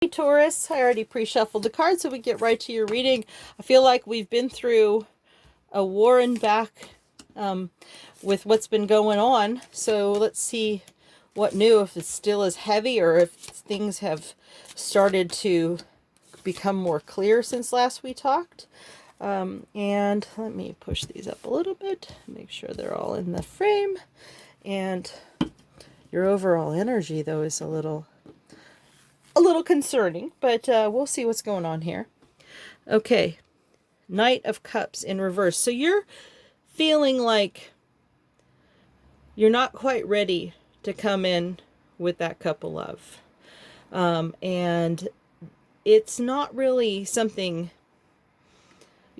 Hey Taurus, I already pre-shuffled the cards so we get right to your reading. I feel like we've been through a war and back with what's been going on. So let's see what new, if it's still as heavy or if things have started to become more clear since last we talked. And let me push these up a little bit, make sure they're all in the frame. And your overall energy though is a little concerning, but we'll see what's going on here. Okay, Knight of Cups in reverse. So you're feeling like you're not quite ready to come in with that cup of love. And it's not really something,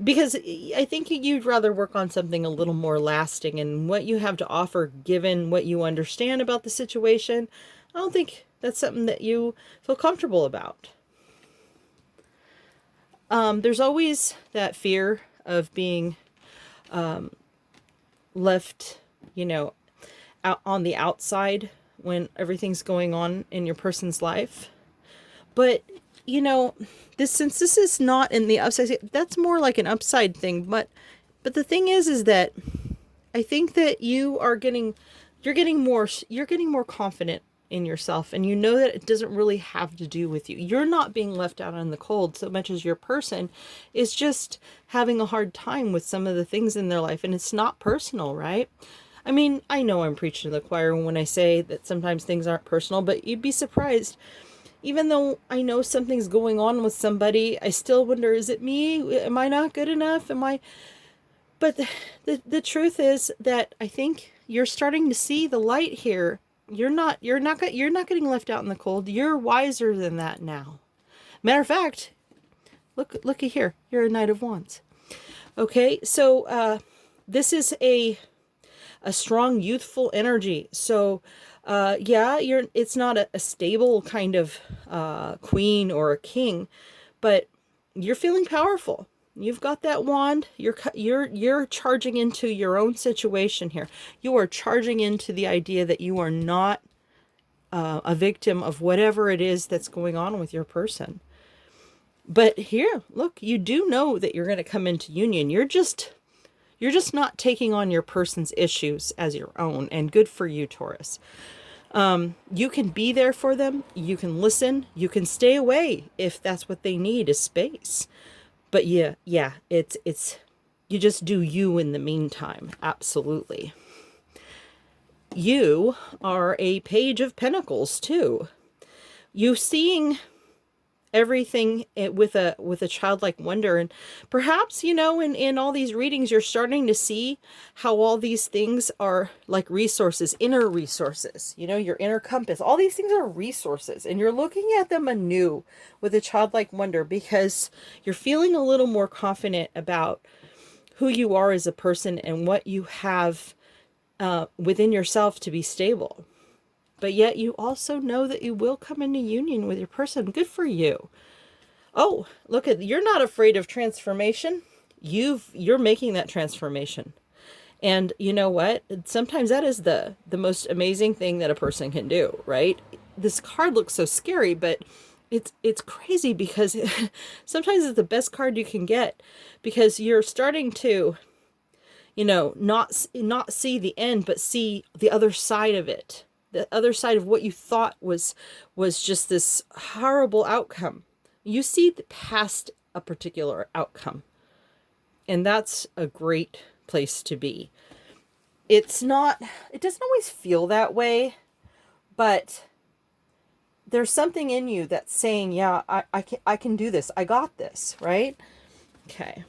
because I think you'd rather work on something a little more lasting, and what you have to offer, given what you understand about the situation, I don't think that's something that you feel comfortable about. There's always that fear of being left, out on the outside when everything's going on in your person's life. But, since this is not in the upside, that's more like an upside thing. But the thing is that I think that you're getting more confident in yourself, and you know that it doesn't really have to do with you. You're not being left out in the cold so much as your person is just having a hard time with some of the things in their life, and it's not personal, right? I mean, I know I'm preaching to the choir when I say that sometimes things aren't personal, but you'd be surprised. Even though I know something's going on with somebody, I still wonder, is it me? Am I not good enough? But the truth is that I think you're starting to see the light here. You're not getting left out in the cold. You're wiser than that now. Matter of fact, looky here. You're a Knight of Wands. Okay, so this is a strong youthful energy. So it's not a stable kind of queen or a king, but you're feeling powerful. You've got that wand. You're charging into your own situation here. You are charging into the idea that you are not a victim of whatever it is that's going on with your person. But here, look, you do know that you're going to come into union. You're just not taking on your person's issues as your own, and good for you, Taurus. You can be there for them. You can listen. You can stay away if that's what they need, is space. But yeah, it's you just do you in the meantime. Absolutely. You are a Page of Pentacles too. You seeing everything with a childlike wonder, and perhaps in all these readings you're starting to see how all these things are like resources, inner resources, your inner compass. All these things are resources, and you're looking at them anew with a childlike wonder, because you're feeling a little more confident about who you are as a person and what you have within yourself to be stable. But yet you also know that you will come into union with your person. Good for you. Oh, you're not afraid of transformation. You're making that transformation. And you know what? Sometimes that is the most amazing thing that a person can do, right? This card looks so scary, but it's crazy, because sometimes it's the best card you can get, because you're starting to not see the end, but see the other side of it. The other side of what you thought was just this horrible outcome. You see past a particular outcome. And that's a great place to be. It doesn't always feel that way, but there's something in you that's saying, yeah, I can do this. I got this, right? Okay.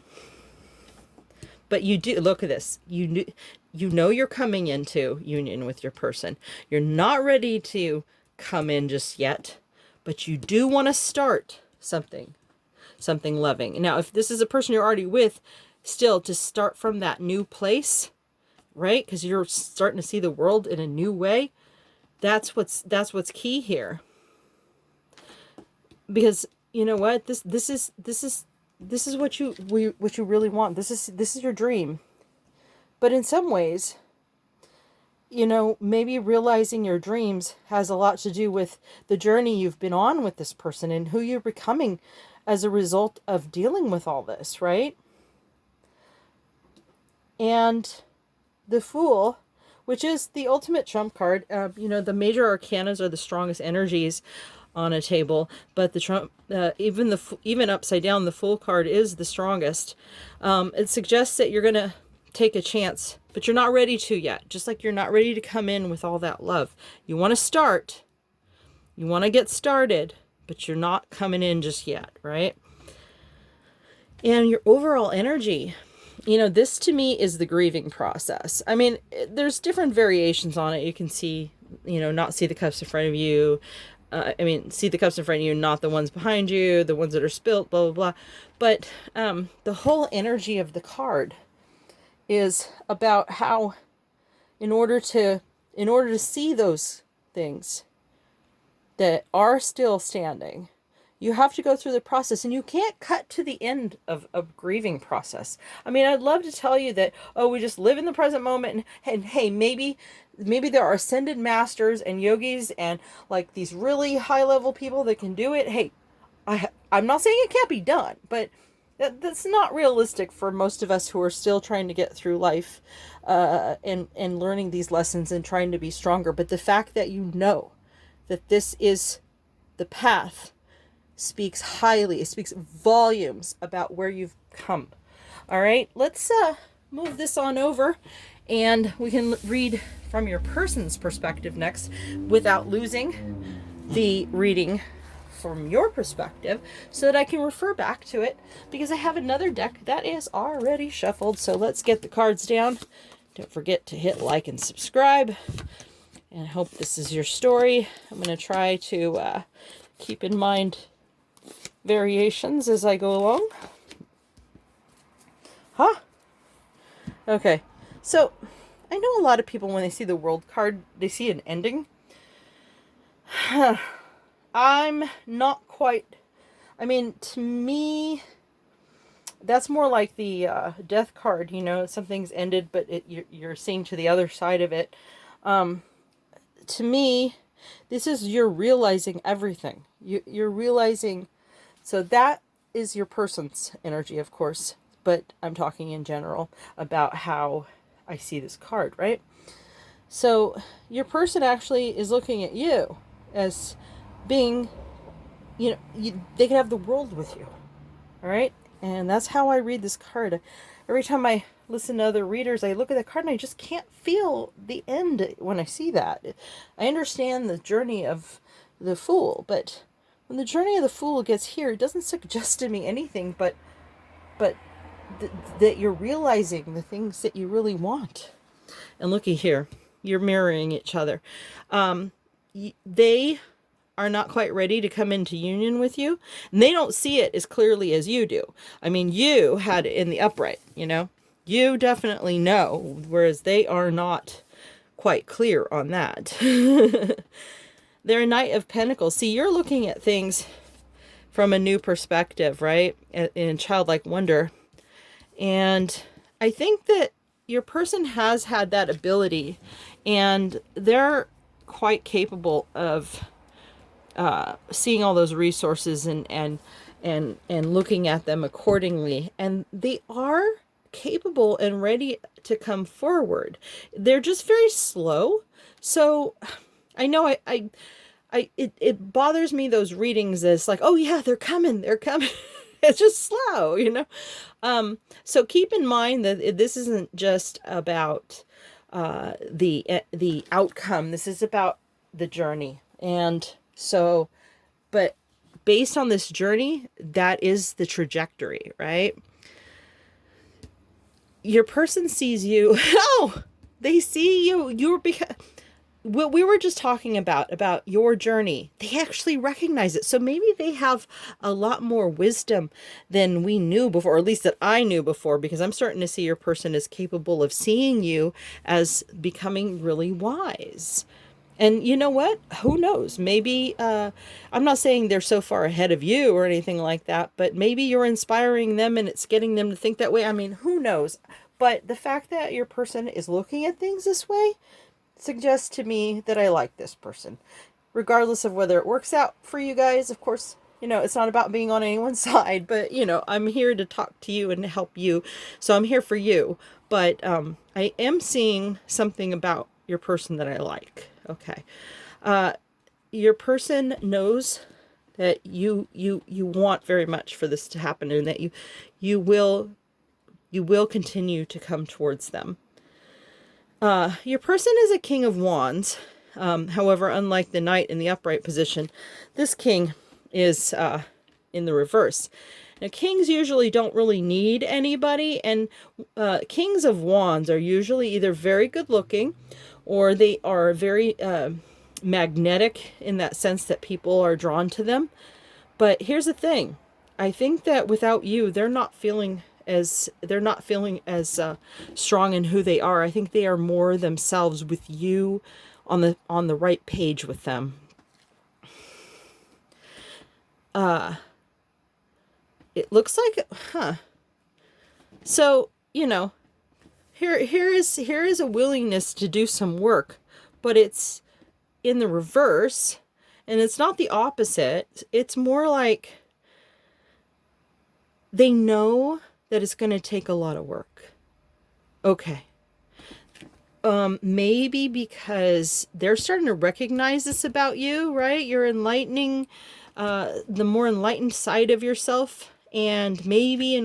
But you do, look at this. You know you're coming into union with your person. You're not ready to come in just yet, but you do want to start something loving. Now, if this is a person you're already with, still to start from that new place, right? Because you're starting to see the world in a new way. That's what's key here. Because you know what? This is what you really want. This is your dream. But in some ways, you know, maybe realizing your dreams has a lot to do with the journey you've been on with this person and who you're becoming as a result of dealing with all this, right? And the Fool, which is the ultimate trump card, you know, the major arcanas are the strongest energies on a table, but the trump, even upside down, the Fool card is the strongest. It suggests that you're gonna take a chance, but you're not ready to yet. Just like you're not ready to come in with all that love. You want to start, you want to get started, but you're not coming in just yet, right? And your overall energy, you know, this to me is the grieving process. I mean, there's different variations on it. You can see, you know, not see the cups in front of you. See the cups in front of you, not the ones behind you, the ones that are spilt, blah, blah, blah. But the whole energy of the card is about how in order to see those things that are still standing, you have to go through the process, and you can't cut to the end of a grieving process. I mean, I'd love to tell you that, oh, we just live in the present moment, and hey, maybe there are ascended masters and yogis and like these really high level people that can do it. Hey, I'm not saying it can't be done, but that's not realistic for most of us who are still trying to get through life, and learning these lessons and trying to be stronger. But the fact that you know that this is the path speaks highly. It speaks volumes about where you've come. All right, let's move this on over, and we can read from your person's perspective next without losing the reading from your perspective, so that I can refer back to it, because I have another deck that is already shuffled. So let's get the cards down. Don't forget to hit like and subscribe, and I hope this is your story. I'm going to try to keep in mind variations as I go along. Okay, so I know a lot of people, when they see the World card, they see an ending. I'm not quite, I mean, to me, that's more like the Death card, you know, something's ended, but you're seeing to the other side of it. To me, this is you're realizing everything. You're realizing. So that is your person's energy, of course, but I'm talking in general about how I see this card, right? So your person actually is looking at you as being, you know, they can have the world with you, all right? And that's how I read this card. Every time I listen to other readers, I look at the card and I just can't feel the end when I see that. I understand the journey of the Fool, but when the journey of the Fool gets here, it doesn't suggest to me anything but that you're realizing the things that you really want. And looky here, you're mirroring each other. They are not quite ready to come into union with you, and they don't see it as clearly as you do. I mean, you had it in the upright, you know, you definitely know, whereas they are not quite clear on that. They're a Knight of Pentacles. See, you're looking at things from a new perspective, right? In childlike wonder. And I think that your person has had that ability, and they're quite capable of seeing all those resources and looking at them accordingly. And they are capable and ready to come forward. They're just very slow. So I know it bothers me, those readings, as like, oh yeah, they're coming. It's just slow, you know? So keep in mind that this isn't just about the outcome. This is about the journey. And so, but based on this journey, that is the trajectory, right? Your person sees you. Oh, they see you. What we were just talking about your journey, they actually recognize it. So maybe they have a lot more wisdom than we knew before, or at least that I knew before, because I'm starting to see your person is capable of seeing you as becoming really wise. And you know what? Who knows? Maybe, I'm not saying they're so far ahead of you or anything like that, but maybe you're inspiring them and it's getting them to think that way. I mean, who knows? But the fact that your person is looking at things this way suggests to me that I like this person. Regardless of whether it works out for you guys, of course, it's not about being on anyone's side, but, I'm here to talk to you and help you. So I'm here for you. But I am seeing something about your person that I like. Okay. Your person knows that you want very much for this to happen, and that you will continue to come towards them. Your person is a King of Wands. However, unlike the Knight in the upright position, this King is in the reverse. Now, Kings usually don't really need anybody, and Kings of Wands are usually either very good looking, or they are very magnetic in that sense that people are drawn to them. But here's the thing. I think that without you, they're not feeling as strong in who they are. I think they are more themselves with you on the right page with them. It looks like, so, here is a willingness to do some work, but it's in the reverse, and it's not the opposite. It's more like they know that it's going to take a lot of work. Okay. Maybe because they're starting to recognize this about you, right? You're enlightening, the more enlightened side of yourself. And maybe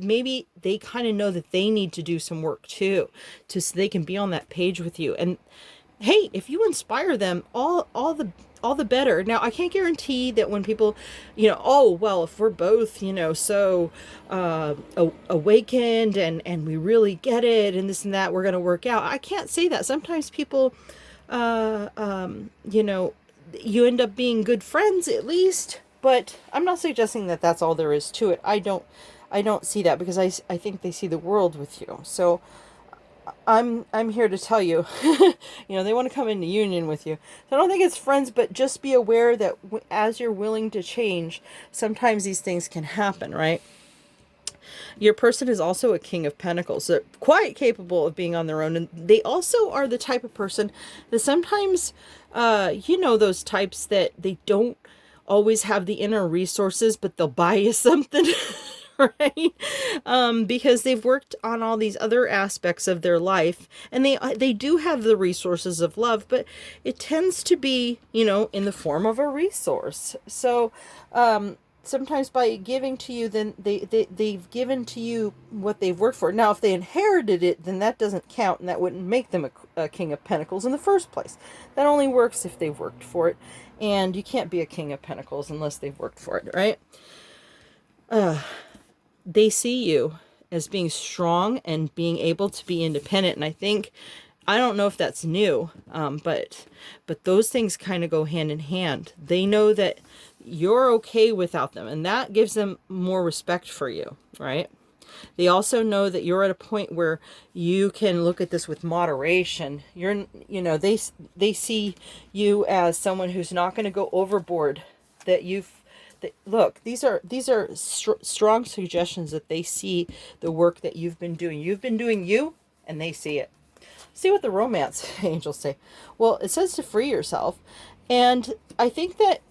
maybe they kind of know that they need to do some work too, so they can be on that page with you. And hey, if you inspire them, all the better. Now, I can't guarantee that when people, oh, well, if we're both, so awakened and we really get it and this and that, we're going to work out. I can't say that. Sometimes people, you end up being good friends at least, but I'm not suggesting that that's all there is to it. I don't see that, because I think they see the world with you. So I'm here to tell you, they want to come into union with you. So I don't think it's friends, but just be aware that as you're willing to change, sometimes these things can happen, right? Your person is also a King of Pentacles. They're quite capable of being on their own. And they also are the type of person that sometimes, those types that they don't always have the inner resources, but they'll buy you something. Right? Because they've worked on all these other aspects of their life, and they do have the resources of love, but it tends to be, in the form of a resource. So, sometimes by giving to you, then they've given to you what they've worked for. Now, if they inherited it, then that doesn't count, and that wouldn't make them a King of Pentacles in the first place. That only works if they've worked for it, and you can't be a King of Pentacles unless they've worked for it, right? They see you as being strong and being able to be independent. And I don't know if that's new, but those things kind of go hand in hand. They know that you're okay without them, and that gives them more respect for you, right? They also know that you're at a point where you can look at this with moderation. They see you as someone who's not going to go overboard, look, these are strong suggestions that they see the work that you've been doing. You've been doing you, and they see it. See what the romance angels say. Well, it says to free yourself, and I think that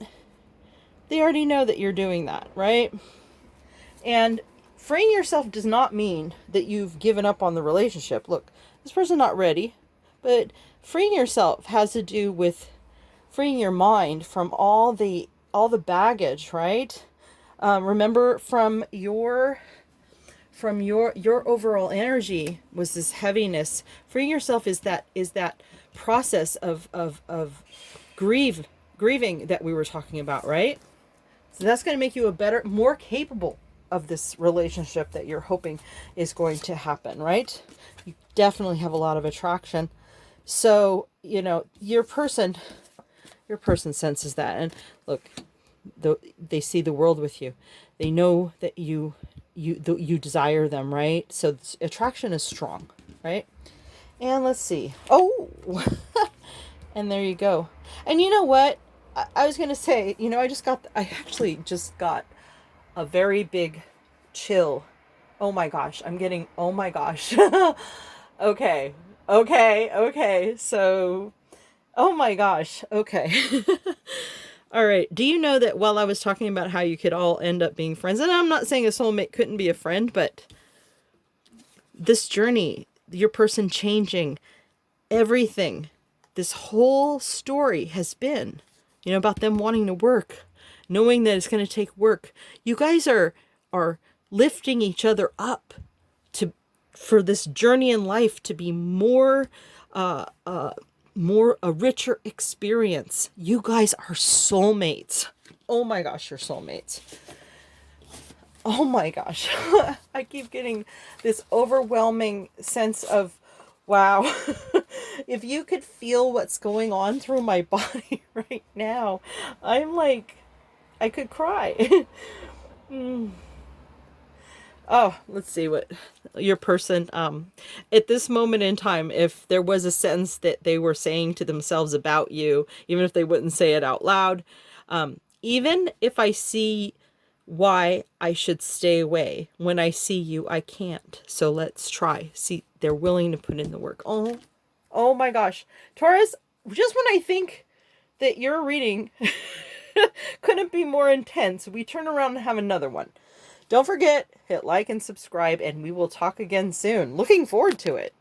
they already know that you're doing that, right? And freeing yourself does not mean that you've given up on the relationship. Look, this person's not ready, but freeing yourself has to do with freeing your mind from all the baggage, right? Remember, from your overall energy was this heaviness. Freeing yourself is that process of grieving that we were talking about, right? So that's going to make you a better, more capable of this relationship that you're hoping is going to happen, right? You definitely have a lot of attraction. So, your person senses that. And look, they see the world with you. They know that you desire them, right? So attraction is strong, right? And let's see. Oh, and there you go. And you know what? I was going to say, I actually just got a very big chill. Oh my gosh. Oh my gosh. Okay. Okay, okay. So, oh my gosh. Okay. All right. Do you know that while I was talking about how you could all end up being friends, and I'm not saying a soulmate couldn't be a friend, but this journey, your person changing, everything, this whole story has been, about them wanting to work, knowing that it's going to take work. You guys are lifting each other up to for this journey in life to be more a richer experience. You guys are soulmates. Oh my gosh, you're soulmates. Oh my gosh. I keep getting this overwhelming sense of, wow. If you could feel what's going on through my body right now, I'm like, I could cry. Oh, let's see what your person, at this moment in time, if there was a sentence that they were saying to themselves about you, even if they wouldn't say it out loud, even if I see why I should stay away, when I see you, I can't. So let's try. See, they're willing to put in the work. Oh, oh my gosh. Taurus, just when I think that your reading couldn't be more intense, we turn around and have another one. Don't forget, hit like and subscribe, and we will talk again soon. Looking forward to it.